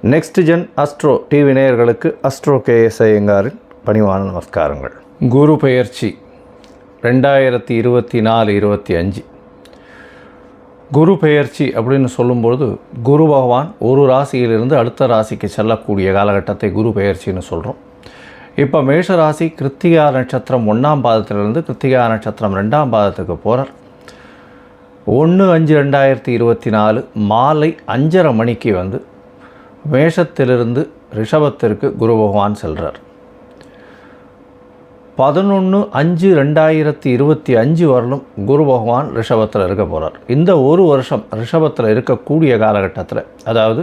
Next gen astro TV நேயர்களுக்கு astro KS ஐயங்காரின் பணிவான நமஸ்காரங்கள். குரு பெயர்ச்சி 2024-25 குரு பெயர்ச்சி அப்படின்னு சொல்லும்பொழுது குரு பகவான் ஒரு ராசியிலிருந்து அடுத்த ராசிக்கு செல்லக்கூடிய காலகட்டத்தை குரு பெயர்ச்சின்னு சொல்கிறோம். இப்போ மேஷ ராசி கிருத்திகா நட்சத்திரம் 1ஆம் பாதத்திலிருந்து கிருத்திகா நட்சத்திரம் 2ஆம் பாதத்துக்கு போகிறார். 1/5/2024 மாலை 5:30 மணிக்கு வந்து மேஷத்திலிருந்து ரிஷபத்திற்கு குரு பகவான் செல்கிறார். 11/5/2025 வரலும் குரு பகவான் ரிஷபத்தில் இருக்க போகிறார். இந்த ஒரு வருஷம் ரிஷபத்தில் இருக்கக்கூடிய காலகட்டத்தில், அதாவது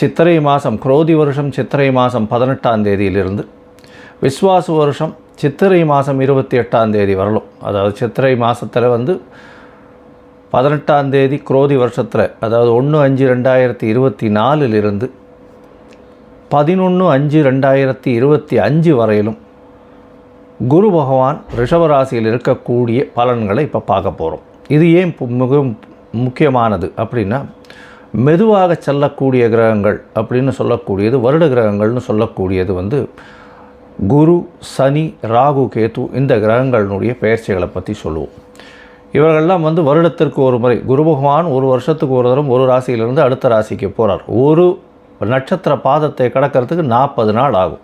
சித்திரை மாதம் குரோதி வருஷம் சித்திரை மாதம் 18ஆம் தேதியிலிருந்து விஸ்வாசு வருஷம் சித்திரை மாதம் 28ஆம் தேதி வரலும், அதாவது சித்திரை மாதத்தில் வந்து 18ஆம் தேதி குரோதி வருஷத்தில், அதாவது 1/5/2024 11/5/2025 வரையிலும் குரு பகவான் ரிஷபராசியில் இருக்கக்கூடிய பலன்களை இப்போ பார்க்க போகிறோம். இது ஏன் மிக முக்கியமானது அப்படின்னா, மெதுவாக செல்லக்கூடிய கிரகங்கள் அப்படின்னு சொல்லக்கூடியது, வருட கிரகங்கள்னு சொல்லக்கூடியது வந்து குரு, சனி, ராகு, கேது, இந்த கிரகங்களினுடைய பெயர்ச்சிகளை பற்றி சொல்லுவோம். இவர்கள்லாம் வந்து வருடத்திற்கு ஒரு முறை, குரு பகவான் ஒரு வருஷத்துக்கு ஒரு தரம் ஒரு ராசியிலிருந்து அடுத்த ராசிக்கு போகிறார். ஒரு நட்சத்திர பாதத்தை கடக்கிறதுக்கு 40 நாள் ஆகும்.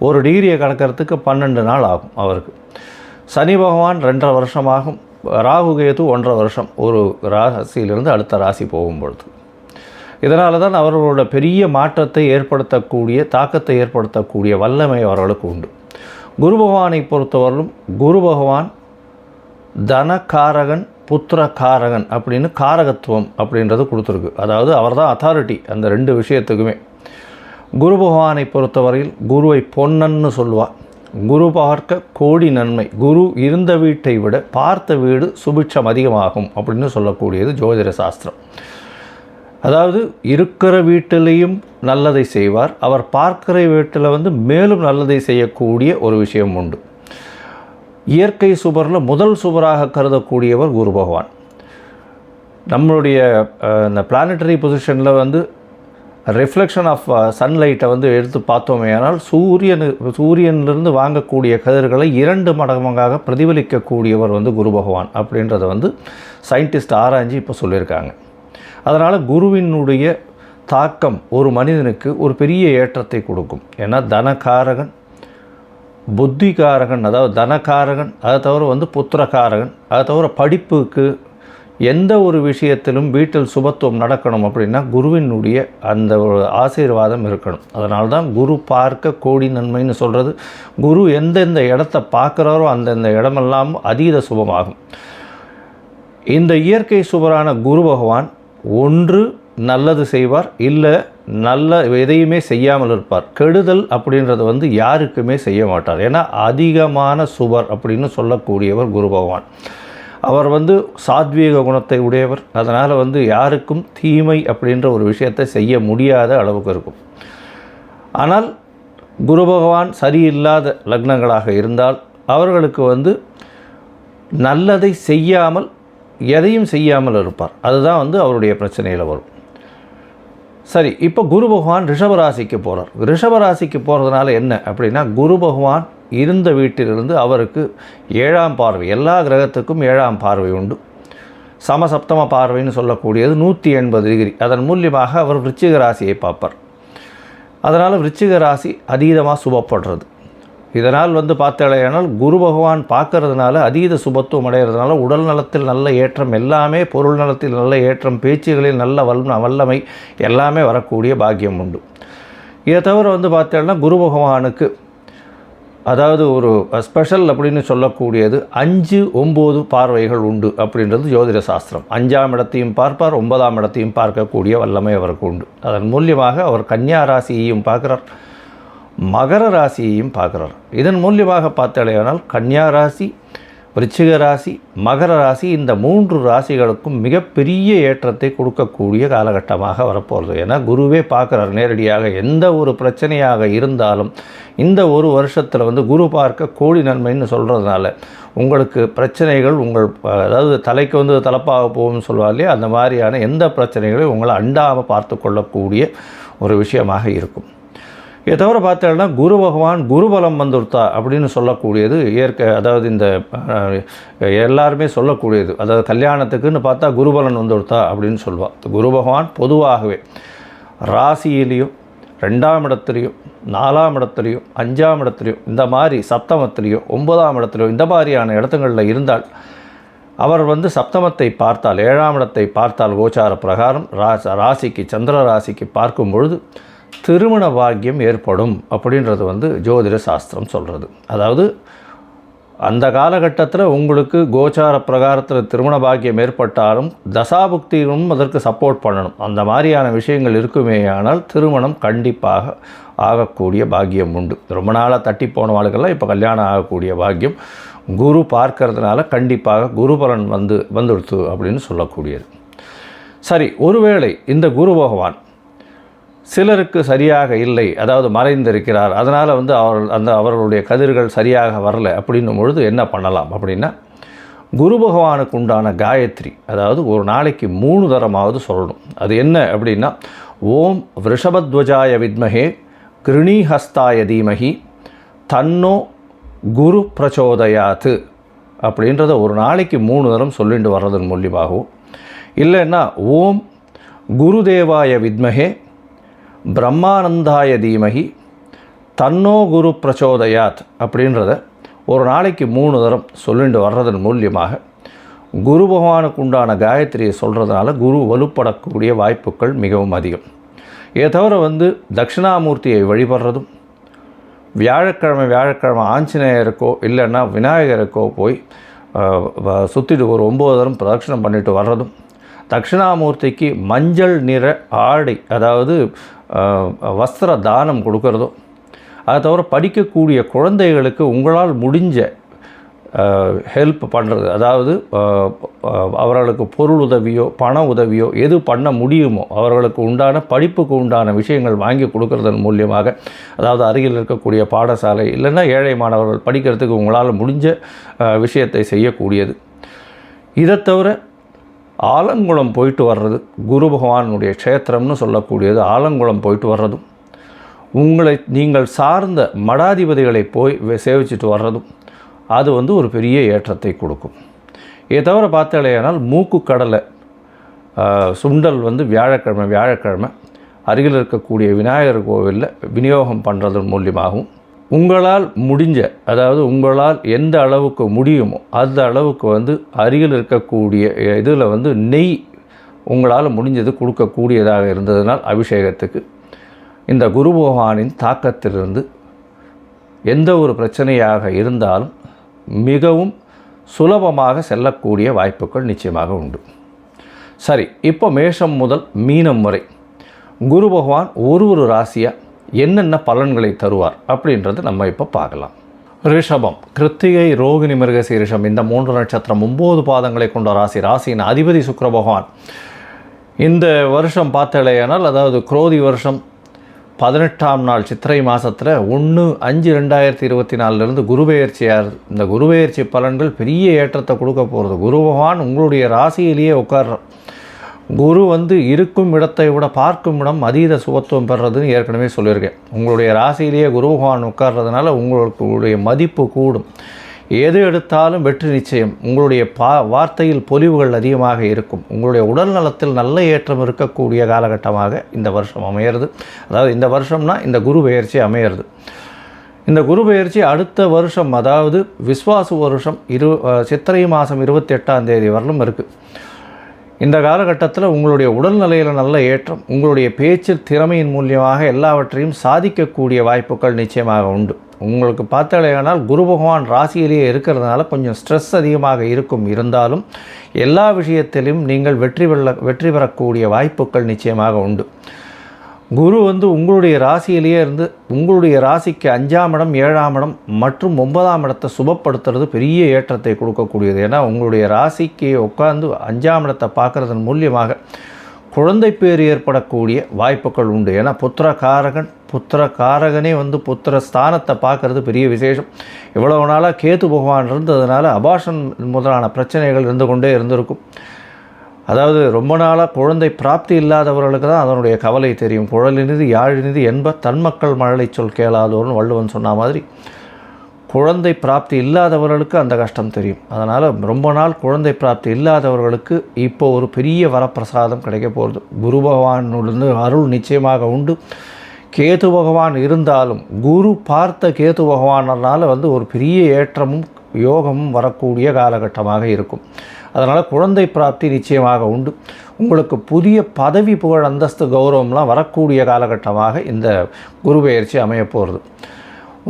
ஒரு டிகிரியை கடக்கிறதுக்கு 12 நாள் ஆகும் அவருக்கு. சனி பகவான் 2.5 வருஷமாகும். ராகு கேது 1.5 வருஷம் ஒரு ராசியிலிருந்து அடுத்த ராசி போகும்பொழுது. இதனால தான் அவர்களோட பெரிய மாற்றத்தை ஏற்படுத்தக்கூடிய, தாக்கத்தை ஏற்படுத்தக்கூடிய வல்லமை அவர்களுக்கு உண்டு. குரு பகவானை பொறுத்தவரையிலும் குரு பகவான் தனகாரகன், புத்திரகாரகன் அப்படின்னு காரகத்துவம் அப்படின்றது கொடுத்துருக்கு. அதாவது அவர் தான் அத்தாரிட்டி அந்த 2 விஷயத்துக்குமே. குரு பகவானை பொறுத்தவரையில் குருவை பொன்னன்னு சொல்லுவார். குரு பார்க்க கோடி நன்மை, குரு இருந்த வீட்டை விட பார்த்த வீடு சுபிட்சம் அதிகமாகும் அப்படின்னு சொல்லக்கூடியது ஜோதிட சாஸ்திரம். அதாவது இருக்கிற வீட்டிலையும் நல்லதை செய்வார், அவர் பார்க்கிற வீட்டில் வந்து மேலும் நல்லதை செய்யக்கூடிய ஒரு விஷயம் உண்டு. இயற்கை சுபரில் முதல் சுபராக கருதக்கூடியவர் குரு பகவான். நம்மளுடைய இந்த பிளானட்டரி பொசிஷனில் வந்து ரிஃப்ளெக்ஷன் ஆஃப் சன்லைட்டை வந்து எடுத்து பார்த்தோமே, ஆனால் சூரியனிலிருந்து வாங்கக்கூடிய கதிர்களை 2 மடங்காக பிரதிபலிக்கக்கூடியவர் வந்து குரு பகவான் அப்படின்றத வந்து சயின்டிஸ்ட் ஆராய்ச்சி இப்போ சொல்லியிருக்காங்க. அதனால் குருவினுடைய தாக்கம் ஒரு மனிதனுக்கு ஒரு பெரிய ஏற்றத்தை கொடுக்கும். ஏன்னா தனகாரகன், புத்திகாரகன், அதாவது தனகாரகன், அதை தவிர வந்து புத்திரகாரகன், அதை தவிர படிப்புக்கு எந்த ஒரு விஷயத்திலும் வீட்டில் சுபத்துவம் நடக்கணும் அப்படின்னா குருவினுடைய அந்த ஒரு ஆசீர்வாதம் இருக்கணும். அதனால தான் குரு பார்க்க கோடி நன்மைன்னு சொல்கிறது. குரு எந்தெந்த இடத்த பார்க்குறாரோ அந்தந்த இடமெல்லாம் அதீத சுபமாகும். இந்த இயற்கை சுபரான குரு பகவான் ஒன்று நல்லது செய்வார், இல்லை நல்ல எதையுமே செய்யாமல் இருப்பார். கெடுதல் அப்படின்றது வந்து யாருக்குமே செய்ய மாட்டார். ஏன்னா அதிகமான சுபர் அப்படின்னு சொல்லக்கூடியவர் குரு பகவான். அவர் வந்து சாத்வீக குணத்தை உடையவர். அதனால் வந்து யாருக்கும் தீமை அப்படின்ற ஒரு விஷயத்தை செய்ய முடியாத அளவுக்கு இருக்கும். ஆனால் குரு பகவான் சரியில்லாத லக்னங்களாக இருந்தால் அவர்களுக்கு வந்து நல்லதை செய்யாமல், எதையும் செய்யாமல் இருப்பார். அதுதான் வந்து அவருடைய பிரச்சனையில் வரும். சரி, இப்போ குரு பகவான் ரிஷபராசிக்கு போகிறார். ரிஷபராசிக்கு போகிறதுனால என்ன அப்படின்னா, குரு பகவான் இருந்த வீட்டிலிருந்து அவருக்கு 7ஆம் பார்வை, எல்லா கிரகத்துக்கும் 7ஆம் பார்வை உண்டு. சமசப்தம பார்வைன்னு சொல்லக்கூடியது 180 டிகிரி. அதன் மூலியமாக அவர் விருச்சிக ராசியை பார்ப்பார். அதனால் விருச்சிக ராசி அதீதமாக சுபப்படுறது. இதனால் வந்து பார்த்தாலேயானால் குரு பகவான் பார்க்கறதுனால அதீத சுபத்துவம் அடைகிறதுனால உடல் நலத்தில் நல்ல ஏற்றம், எல்லாமே பொருள் நலத்தில் நல்ல ஏற்றம், பேச்சுகளில் நல்ல வல்லமை எல்லாமே வரக்கூடிய பாக்கியம் உண்டு. இதை தவிர வந்து பார்த்தோம்னா குரு பகவானுக்கு அதாவது ஒரு ஸ்பெஷல் அப்படின்னு சொல்லக்கூடியது 5-9 பார்வைகள் உண்டு அப்படின்றது ஜோதிட சாஸ்திரம். 5ஆம் இடத்தையும் பார்ப்பார், 9ஆம் இடத்தையும் பார்க்கக்கூடிய வல்லமை அவருக்கு உண்டு. அதன் மூலியமாக அவர் கன்னியா ராசியையும் பார்க்குறார், மகர ராசியையும் பார்க்குறார். இதன் மூலியமாக பார்த்தாலேயானால் கன்னியா ராசி, விருச்சிக ராசி, மகர ராசி, இந்த 3 ராசிகளுக்கும் மிகப்பெரிய ஏற்றத்தை கொடுக்கக்கூடிய காலகட்டமாக வரப்போகிறது. ஏன்னா குருவே பார்க்குறார் நேரடியாக. எந்த ஒரு பிரச்சனையாக இருந்தாலும் இந்த ஒரு வருஷத்தில் குரு பார்க்க கோடி நன்மைன்னு சொல்கிறதுனால உங்களுக்கு பிரச்சனைகள் அதாவது தலைக்கு தலப்பாக போகும்னு சொல்லுவார் இல்லையா, அந்த மாதிரியான எந்த பிரச்சனைகளையும் உங்களை அண்டாமல் பார்த்து கொள்ளக்கூடிய ஒரு விஷயமாக இருக்கும். இதை தவிர பார்த்தோம்னா குரு பகவான் குருபலம் வந்துடுத்தா அப்படின்னு சொல்லக்கூடியது அதாவது இந்த எல்லாருமே சொல்லக்கூடியது. அதாவது கல்யாணத்துக்குன்னு பார்த்தா குருபலன் வந்துடுத்தா அப்படின்னு சொல்லுவாள். குரு பகவான் பொதுவாகவே ராசியிலையும் 2ஆம் இடத்துலையும் 4ஆம் இடத்துலையும் 5ஆம் இடத்துலையும் இந்த மாதிரி சப்தமத்திலையும் 9ஆம் இடத்துலையும் இந்த மாதிரியான இடத்துங்களில் இருந்தால் அவர் சப்தமத்தை பார்த்தால் 7ஆம் இடத்தை பார்த்தால் கோச்சார பிரகாரம் ராசிக்கு சந்திர ராசிக்கு பார்க்கும் பொழுது திருமண பாக்கியம் ஏற்படும் அப்படின்றது ஜோதிட சாஸ்திரம் சொல்கிறது. அதாவது அந்த காலகட்டத்தில் உங்களுக்கு கோச்சார பிரகாரத்தில் திருமண பாக்கியம் ஏற்பட்டாலும் தசாபுக்தியும் அதற்கு சப்போர்ட் பண்ணணும். அந்த மாதிரியான விஷயங்கள் இருக்குமேயானால் திருமணம் கண்டிப்பாக ஆகக்கூடிய பாக்கியம் உண்டு. ரொம்ப நாளாக தட்டி போனவாளுக்கெல்லாம் இப்போ கல்யாணம் ஆகக்கூடிய பாக்கியம் குரு பார்க்கறதுனால கண்டிப்பாக குருபலன் வந்துடுத்து அப்படின்னு சொல்லக்கூடியது. சரி, ஒருவேளை இந்த குரு பகவான் சிலருக்கு சரியாக இல்லை, அதாவது மறைந்திருக்கிறார், அதனால் அவர்களுடைய கதிர்கள் சரியாக வரலை அப்படின்னும் பொழுது என்ன பண்ணலாம் அப்படின்னா, குரு பகவானுக்கு உண்டான காயத்ரி அதாவது ஒரு நாளைக்கு 3 தரமாவது சொல்லணும். அது என்ன அப்படின்னா, ஓம் விருஷபத்வஜாய வித்மஹே கிருணீஹஸ்தாய தீமஹி தன்னோ குரு பிரச்சோதயாத்து அப்படின்றத ஒரு நாளைக்கு 3 தரம் சொல்லிட்டு வர்றதன் மூலியமாகவும், இல்லைன்னா ஓம் குருதேவாய வித்மஹே பிரம்மானந்தாய தீமஹி தன்னோ குரு பிரச்சோதயாத் அப்படின்றத ஒரு நாளைக்கு 3 தரம் சொல்லிட்டு வர்றதன் மூலியமாக குரு பகவானுக்கு உண்டான காயத்ரியை சொல்கிறதுனால குரு வலுப்படக்கூடிய வாய்ப்புகள் மிகவும் அதிகம். இதை தவிர தட்சிணாமூர்த்தியை வழிபடுறதும், வியாழக்கிழமை ஆஞ்சநேயருக்கோ இல்லைன்னா விநாயகருக்கோ போய் சுற்றிட்டு ஒரு 9 தரம் பிரதட்சணம் பண்ணிட்டு வர்றதும், தட்சிணாமூர்த்திக்கு மஞ்சள் நிற ஆடை அதாவது வஸ்திர தானம் கொடுக்கறதும், அதை தவிர படிக்கக்கூடிய குழந்தைகளுக்கு உங்களால் முடிஞ்ச ஹெல்ப் பண்ணுறது, அதாவது அவர்களுக்கு பொருள் உதவியோ பண உதவியோ எது பண்ண முடியுமோ அவர்களுக்கு உண்டான படிப்புக்கு உண்டான விஷயங்கள் வாங்கி கொடுக்கறதன் மூலியமாக, அதாவது அருகில் இருக்கக்கூடிய பாடசாலை இல்லைன்னா ஏழை மாணவர்கள் படிக்கிறதுக்கு உங்களால் முடிஞ்ச விஷயத்தை செய்யக்கூடியது. இதை தவிர ஆலங்குளம் போயிட்டு வர்றது, குரு பகவானுடைய க்ஷேத்திரம்னு சொல்லக்கூடியது ஆலங்குளம் போயிட்டு வர்றதும், நீங்கள் சார்ந்த மடாதிபதிகளை போய் சேவிச்சுட்டு வர்றதும் அது ஒரு பெரிய ஏற்றத்தை கொடுக்கும். இதை தவிர பார்த்தாலேயானால் மூக்குக்கடலை சுண்டல் வியாழக்கிழமை அருகில் இருக்கக்கூடிய விநாயகர் கோவிலில் விநியோகம் பண்ணுறதன் மூலியமாகவும், உங்களால் முடிஞ்ச அதாவது உங்களால் எந்த அளவுக்கு முடியுமோ அந்த அளவுக்கு அருகில் இருக்கக்கூடிய இதில் நெய் உங்களால் முடிஞ்சது கொடுக்கக்கூடியதாக இருந்ததுனால் அபிஷேகத்துக்கு இந்த குரு பகவானின் தாக்கத்திலிருந்து எந்த ஒரு பிரச்சனையாக இருந்தாலும் மிகவும் சுலபமாக செல்லக்கூடிய வாய்ப்புகள் நிச்சயமாக உண்டு. சரி, இப்போ மேஷம் முதல் மீனம் வரை குரு பகவான் ஒரு ராசியாக என்னென்ன பலன்களை தருவார் அப்படின்றது நம்ம இப்போ பார்க்கலாம். ரிஷபம், கிருத்திகை, ரோகிணி, மிருகசீரிஷம் இந்த 3 நட்சத்திரம் 9 பாதங்களை கொண்ட ராசியின் அதிபதி சுக்கிர பகவான் இந்த வருஷம் பார்த்தாலேயானால், அதாவது குரோதி வருஷம் 18ஆம் நாள் சித்திரை மாதத்தில் 1/5/2024 குருபெயர்ச்சியார். இந்த குருபெயர்ச்சி பலன்கள் பெரிய ஏற்றத்தை கொடுக்க போகிறது. குரு பகவான் உங்களுடைய ராசியிலேயே உட்கார்றார். குரு இருக்கும் இடத்தை விட பார்க்கும் இடம் அதீத சுபத்துவம் பெறுறதுன்னு ஏற்கனவே சொல்லியிருக்கேன். உங்களுடைய ராசியிலேயே குரு பகவான் உட்கார்றதுனால உங்களுடைய மதிப்பு கூடும். எது எடுத்தாலும் வெற்றி நிச்சயம். உங்களுடைய வார்த்தையில் பொலிவுகள் அதிகமாக இருக்கும். உங்களுடைய உடல் நலத்தில் நல்ல ஏற்றம் இருக்கக்கூடிய காலகட்டமாக இந்த வருஷம் அமையிறது. அதாவது இந்த வருஷம்னா இந்த குரு பெயர்ச்சி அமையிறது. இந்த குரு பெயர்ச்சி அடுத்த வருஷம், அதாவது விஸ்வாசு வருஷம் சித்திரை மாதம் 28ஆம் தேதி வரலும் இருக்குது. இந்த காலகட்டத்தில் உங்களுடைய உடல்நிலையில் நல்ல ஏற்றம், உங்களுடைய பேச்சு திறமையின் மூலியமாக எல்லாவற்றையும் சாதிக்கக்கூடிய வாய்ப்புகள் நிச்சயமாக உண்டு. உங்களுக்கு பார்த்தாலேயானால் குரு பகவான் ராசியிலேயே இருக்கிறதுனால கொஞ்சம் ஸ்ட்ரெஸ் அதிகமாக இருந்தாலும் எல்லா விஷயத்திலும் நீங்கள் வெற்றி பெறக்கூடிய வாய்ப்புகள் நிச்சயமாக உண்டு. குரு வந்து உங்களுடைய ராசியிலேயே இருந்து உங்களுடைய ராசிக்கு 5ஆம் இடம் 7ஆம் இடம் மற்றும் 9ஆம் இடத்தை சுபப்படுத்துறது பெரிய ஏற்றத்தை கொடுக்கக்கூடியது. ஏன்னா உங்களுடைய ராசிக்கு உட்கார்ந்து 5ஆம் இடத்தை பார்க்குறதன் மூலியமாக குழந்தை பேர் ஏற்படக்கூடிய வாய்ப்புகள் உண்டு. ஏன்னா புத்திரகாரகனே வந்து புத்திர ஸ்தானத்தை பார்க்குறது பெரிய விசேஷம். இவ்வளவு நாளாக கேது பகவான் இருந்ததுனால அபாஷன் முதலான பிரச்சனைகள் இருந்து கொண்டே இருந்திருக்கும். அதாவது ரொம்ப நாளாக குழந்தை பிராப்தி இல்லாதவர்களுக்கு தான் அதனுடைய கவலை தெரியும். குழலினிது யாழினிது என்ப தன்மக்கள் மழலை சொல் கேளாதோர்னு வள்ளுவன் சொன்ன மாதிரி குழந்தை பிராப்தி இல்லாதவர்களுக்கு அந்த கஷ்டம் தெரியும். அதனால் ரொம்ப நாள் குழந்தை பிராப்தி இல்லாதவர்களுக்கு இப்போ ஒரு பெரிய வரப்பிரசாதம் கிடைக்க போகிறது. குரு பகவானிலிருந்து அருள் நிச்சயமாக உண்டு. கேது பகவான் இருந்தாலும் குரு பார்த்த கேது பகவானால் வந்து ஒரு பெரிய ஏற்றமும் யோகமும் வரக்கூடிய காலகட்டமாக இருக்கும். அதனால் குழந்தை பிராப்தி நிச்சயமாக உண்டு. உங்களுக்கு புதிய பதவி புகழ் அந்தஸ்து கௌரவம்லாம் வரக்கூடிய காலகட்டமாக இந்த குரு பெயர்ச்சி அமைய போகிறது.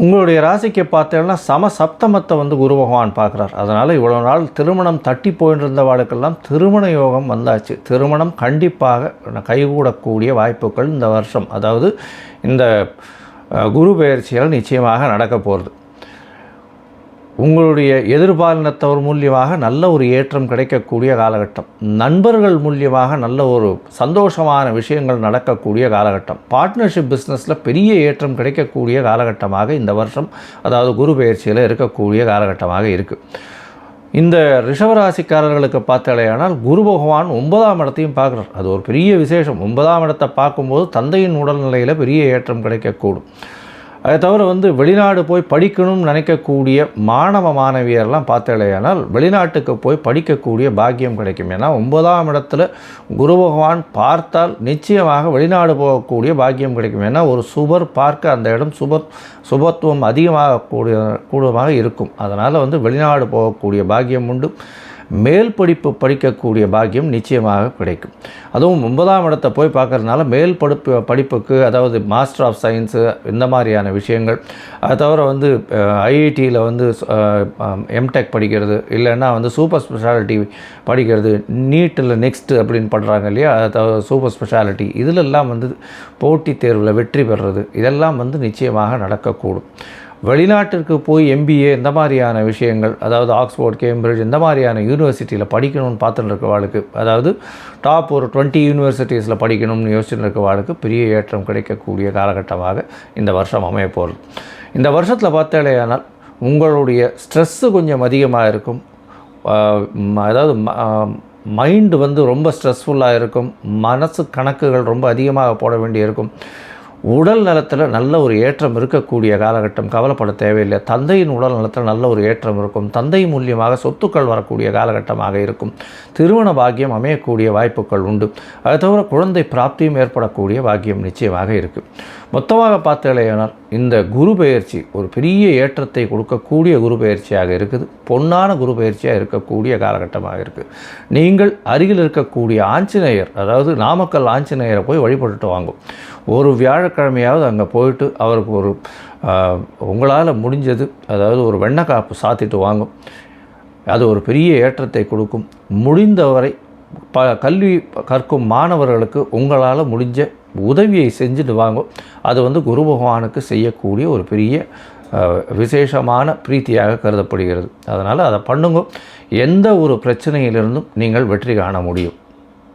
உங்களுடைய ராசிக்கு பார்த்தீங்கன்னா சப்தமத்தை வந்து குரு பகவான் பார்க்குறார். அதனால் இவ்வளோ நாள் திருமணம் தட்டி போயிட்டு வாழ்க்கெல்லாம் திருமண யோகம் வந்தாச்சு. திருமணம் கண்டிப்பாக கைகூடக்கூடிய வாய்ப்புகள் இந்த வருஷம், அதாவது இந்த குரு பெயர்ச்சியால் நிச்சயமாக நடக்க போகிறது. உங்களுடைய எதிர்பாலினத்தவர் மூலியமாக நல்ல ஒரு ஏற்றம் கிடைக்கக்கூடிய காலகட்டம். நண்பர்கள் மூலியமாக நல்ல ஒரு சந்தோஷமான விஷயங்கள் நடக்கக்கூடிய காலகட்டம். பார்ட்னர்ஷிப் பிஸ்னஸில் பெரிய ஏற்றம் கிடைக்கக்கூடிய காலகட்டமாக இந்த வருஷம், அதாவது குரு பெயர்ச்சியில் இருக்கக்கூடிய காலகட்டமாக இருக்குது. இந்த ரிஷபராசிக்காரர்களுக்கு பார்த்தாலேயானால் குரு பகவான் 9ஆம் இடத்தையும் பார்க்குறார். அது ஒரு பெரிய விசேஷம். 9ஆம் இடத்தை பார்க்கும்போது தந்தையின் உடல்நிலையில் பெரிய ஏற்றம் கிடைக்கக்கூடும். அதை தவிர வந்து வெளிநாடு போய் படிக்கணும்னு நினைக்கக்கூடிய மாணவியர்லாம் பார்த்தாலேயானால் வெளிநாட்டுக்கு போய் படிக்கக்கூடிய பாக்கியம் கிடைக்கும். ஏன்னா 9ஆம் இடத்துல குரு பகவான் பார்த்தால் நிச்சயமாக வெளிநாடு போகக்கூடிய பாக்கியம் கிடைக்கும். ஏன்னா ஒரு சுபர் பார்க்க அந்த இடம் சுபத்துவம் அதிகமாக கூடுதலாக இருக்கும். அதனால் வந்து வெளிநாடு போகக்கூடிய பாக்கியம் உண்டு. மேல் படிப்பு படிக்கக்கூடிய பாக்கியம் நிச்சயமாக கிடைக்கும். அதுவும் 9ஆம் இடத்தை போய் பார்க்குறதுனால மேல் படிப்புக்கு, அதாவது மாஸ்டர் ஆஃப் சயின்ஸு இந்த மாதிரியான விஷயங்கள், அதை தவிர வந்து ஐஐடியில் வந்து எம்டெக் படிக்கிறது, இல்லைன்னா வந்து சூப்பர் ஸ்பெஷாலிட்டி படிக்கிறது, நீட்டில் நெக்ஸ்ட்டு அப்படின்னு பண்ணுறாங்க இல்லையா, அதை தவிர சூப்பர் ஸ்பெஷாலிட்டி, இதிலெல்லாம் வந்து போட்டித் தேர்வில் வெற்றி பெறுறது, இதெல்லாம் வந்து நிச்சயமாக நடக்கக்கூடும். வெளிநாட்டிற்கு போய் எம்பிஏ இந்த மாதிரியான விஷயங்கள், அதாவது ஆக்ஸ்போர்ட், கேம்பிரிட்ஜ் இந்த மாதிரியான யூனிவர்சிட்டியில் படிக்கணும்னு பார்த்துட்டு இருக்கவாளுக்கு, அதாவது டாப் ஒரு 20 யூனிவர்சிட்டிஸில் படிக்கணும்னு யோசிச்சுட்டு இருக்கவாளுக்கு பெரிய ஏற்றம் கிடைக்கக்கூடிய காலகட்டமாக இந்த வருஷம் அமைய போகிறது. இந்த வருஷத்தில் பார்த்தாலேயானால் உங்களுடைய ஸ்ட்ரெஸ்ஸு கொஞ்சம் அதிகமாக இருக்கும். அதாவது மைண்டு வந்து ரொம்ப ஸ்ட்ரெஸ்ஃபுல்லாக இருக்கும். மனசு கணக்குகள் ரொம்ப அதிகமாக போட வேண்டியிருக்கும். உடல் நலத்தில் நல்ல ஒரு ஏற்றம் இருக்கக்கூடிய காலகட்டம், கவலைப்பட தேவையில்லை. தந்தையின் உடல் நலத்தில் நல்ல ஒரு ஏற்றம் இருக்கும். தந்தை மூலியமாக சொத்துக்கள் வரக்கூடிய காலகட்டமாக இருக்கும். திருமண பாக்கியம் அமையக்கூடிய வாய்ப்புகள் உண்டு. அதை தவிர குழந்தை பிராப்தியும் ஏற்படக்கூடிய பாக்கியம் நிச்சயமாக இருக்குது. மொத்தமாக பார்த்தாலேயானால் இந்த குரு பெயர்ச்சி ஒரு பெரிய ஏற்றத்தை கொடுக்கக்கூடிய குரு பெயர்ச்சியாக இருக்குது. பொன்னான குரு பெயர்ச்சியாக இருக்கக்கூடிய காலகட்டமாக இருக்குது. நீங்கள் அருகில் இருக்கக்கூடிய ஆஞ்சநேயர், அதாவது நாமக்கல் ஆஞ்சநேயரை போய் வழிபட்டுட்டு வாங்கும். ஒரு வியாழக்கிழமையாவது அங்கே போயிட்டு அவருக்கு ஒரு உங்களால் முடிஞ்சது, அதாவது ஒரு வெண்ணக்காப்பு சாத்திட்டு வாங்கும். அது ஒரு பெரிய ஏற்றத்தை கொடுக்கும். முடிந்தவரை கல்வி கற்கும் மாணவர்களுக்கு உங்களால் முடிஞ்ச உதவியை செஞ்சுட்டு வாங்கும். அது வந்து குரு பகவானுக்கு செய்யக்கூடிய ஒரு பெரிய விசேஷமான பிரீத்தியாக கருதப்படுகிறது. அதனால் அதை பண்ணுங்க. எந்த ஒரு பிரச்சனையிலிருந்தும் நீங்கள் வெற்றி காண முடியும்.